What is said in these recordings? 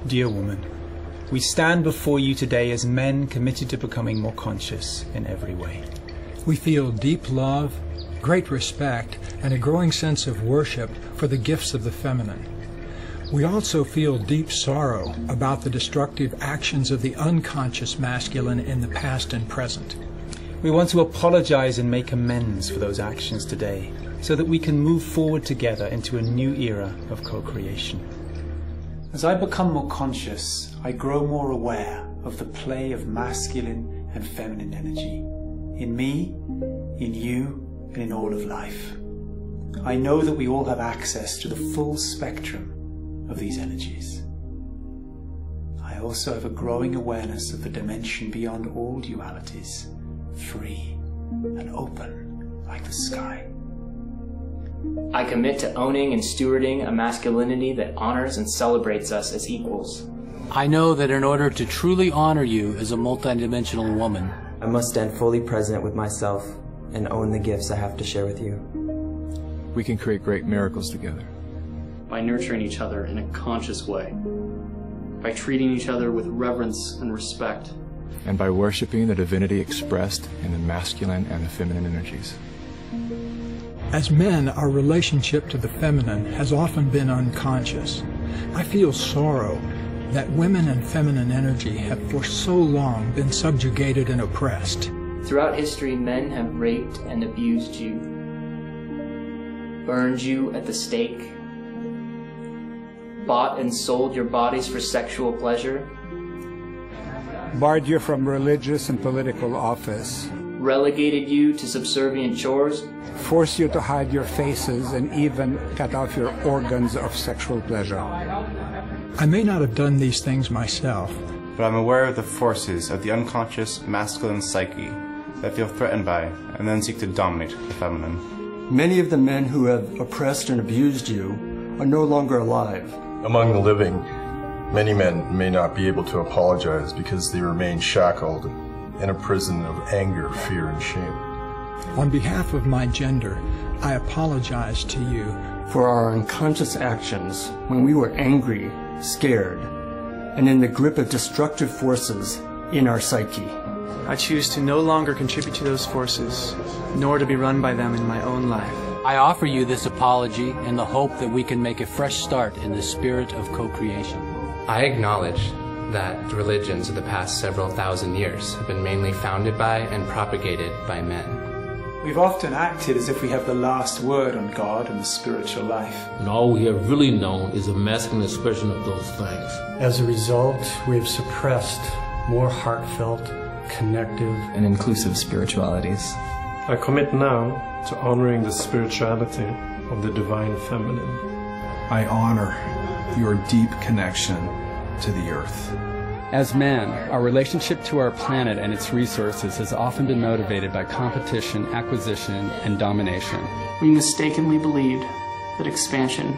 Dear woman, we stand before you today as men committed to becoming more conscious in every way. We feel deep love, great respect, and a growing sense of worship for the gifts of the feminine. We also feel deep sorrow about the destructive actions of the unconscious masculine in the past and present. We want to apologize and make amends for those actions today, so that we can move forward together into a new era of co-creation. As I become more conscious, I grow more aware of the play of masculine and feminine energy in me, in you, and in all of life. I know that we all have access to the full spectrum of these energies. I also have a growing awareness of the dimension beyond all dualities, free and open like the sky. I commit to owning and stewarding a masculinity that honors and celebrates us as equals. I know that in order to truly honor you as a multidimensional woman, I must stand fully present with myself and own the gifts I have to share with you. We can create great miracles together. By nurturing each other in a conscious way. By treating each other with reverence and respect. And by worshiping the divinity expressed in the masculine and the feminine energies. As men, our relationship to the feminine has often been unconscious. I feel sorrow that women and feminine energy have for so long been subjugated and oppressed. Throughout history, men have raped and abused you, burned you at the stake, bought and sold your bodies for sexual pleasure, barred you from religious and political office, relegated you to subservient chores, forced you to hide your faces, and even cut off your organs of sexual pleasure. I may not have done these things myself, but I'm aware of the forces of the unconscious masculine psyche that feel threatened by and then seek to dominate the feminine. Many of the men who have oppressed and abused you are no longer alive. Among the living, many men may not be able to apologize because they remain shackled in a prison of anger, fear, and shame. On behalf of my gender, I apologize to you for our unconscious actions when we were angry, scared, and in the grip of destructive forces in our psyche. I choose to no longer contribute to those forces, nor to be run by them in my own life. I offer you this apology in the hope that we can make a fresh start in the spirit of co-creation. I acknowledge that the religions of the past several thousand years have been mainly founded by and propagated by men. We've often acted as if we have the last word on God and the spiritual life. And all we have really known is a masculine expression of those things. As a result, we have suppressed more heartfelt, connective, and inclusive spiritualities. I commit now to honoring the spirituality of the divine feminine. I honor your deep connection to the earth. As man, our relationship to our planet and its resources has often been motivated by competition, acquisition, and domination. We mistakenly believed that expansion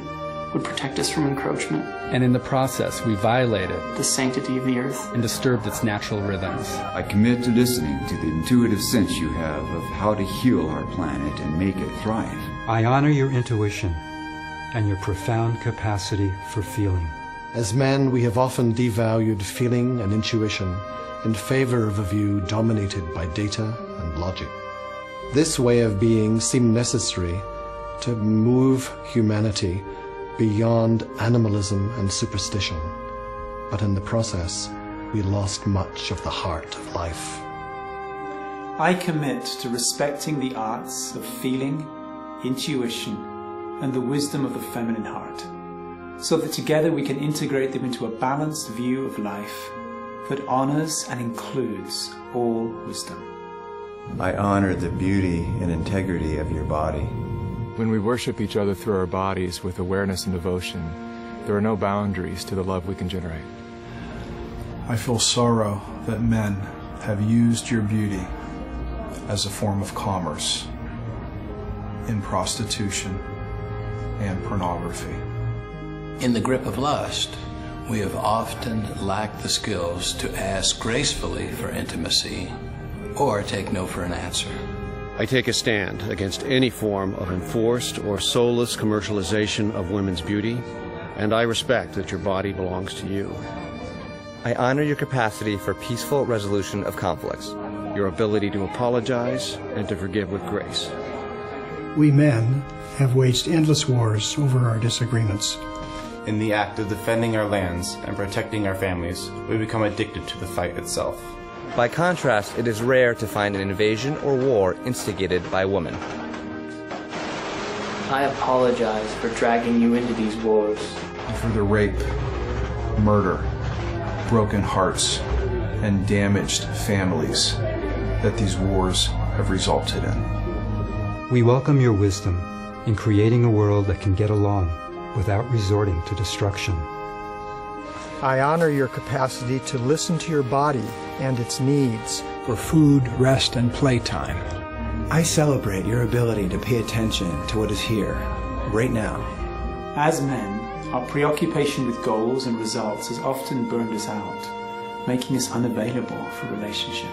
would protect us from encroachment. And in the process, we violated the sanctity of the earth and disturbed its natural rhythms. I commit to listening to the intuitive sense you have of how to heal our planet and make it thrive. I honor your intuition and your profound capacity for feeling. As men, we have often devalued feeling and intuition in favor of a view dominated by data and logic. This way of being seemed necessary to move humanity beyond animalism and superstition, but in the process, we lost much of the heart of life. I commit to respecting the arts of feeling, intuition, and the wisdom of the feminine heart, so that together we can integrate them into a balanced view of life that honors and includes all wisdom. I honor the beauty and integrity of your body. When we worship each other through our bodies with awareness and devotion, there are no boundaries to the love we can generate. I feel sorrow that men have used your beauty as a form of commerce in prostitution and pornography. In the grip of lust, we have often lacked the skills to ask gracefully for intimacy or take no for an answer. I take a stand against any form of enforced or soulless commercialization of women's beauty and I respect that your body belongs to you. I honor your capacity for peaceful resolution of conflicts, your ability to apologize and to forgive with grace. We men have waged endless wars over our disagreements. In the act of defending our lands and protecting our families, we become addicted to the fight itself. By contrast, it is rare to find an invasion or war instigated by a woman. I apologize for dragging you into these wars. For the rape, murder, broken hearts, and damaged families that these wars have resulted in. We welcome your wisdom in creating a world that can get along without resorting to destruction. I honor your capacity to listen to your body and its needs for food, rest, and playtime. I celebrate your ability to pay attention to what is here, right now. As men, our preoccupation with goals and results has often burned us out, making us unavailable for relationship.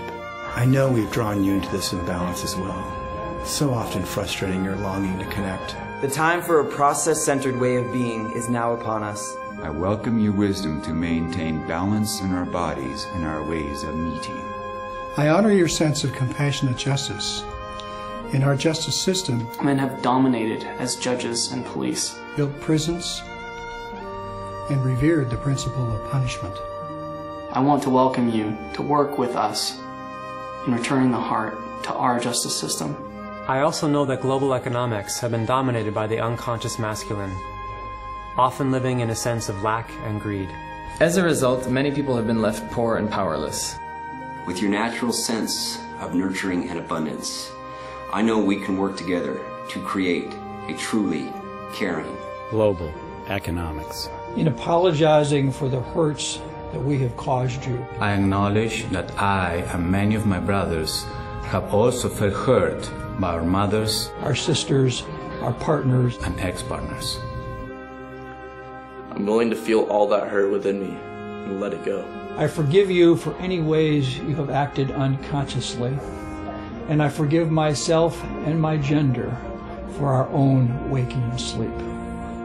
I know we've drawn you into this imbalance as well, so often frustrating your longing to connect. The time for a process-centered way of being is now upon us. I welcome your wisdom to maintain balance in our bodies and our ways of meeting. I honor your sense of compassionate justice. In our justice system, men have dominated as judges and police, built prisons, and revered the principle of punishment. I want to welcome you to work with us in returning the heart to our justice system. I also know that global economics have been dominated by the unconscious masculine, often living in a sense of lack and greed. As a result, many people have been left poor and powerless. With your natural sense of nurturing and abundance, I know we can work together to create a truly caring global economics. In apologizing for the hurts that we have caused you, I acknowledge that I and many of my brothers have also felt hurt by our mothers, our sisters, our partners, and ex-partners. I'm willing to feel all that hurt within me and let it go. I forgive you for any ways you have acted unconsciously, and I forgive myself and my gender for our own waking and sleep.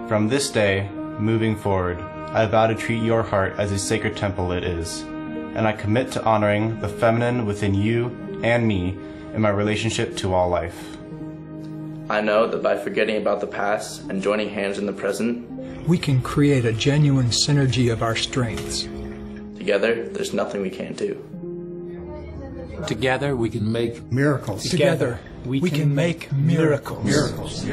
From this day, moving forward, I vow to treat your heart as a sacred temple it is, and I commit to honoring the feminine within you and me in my relationship to all life. I know that by forgetting about the past and joining hands in the present, we can create a genuine synergy of our strengths. Together, there's nothing we can't do. Together, we can make miracles. Together, we can make miracles. Miracles.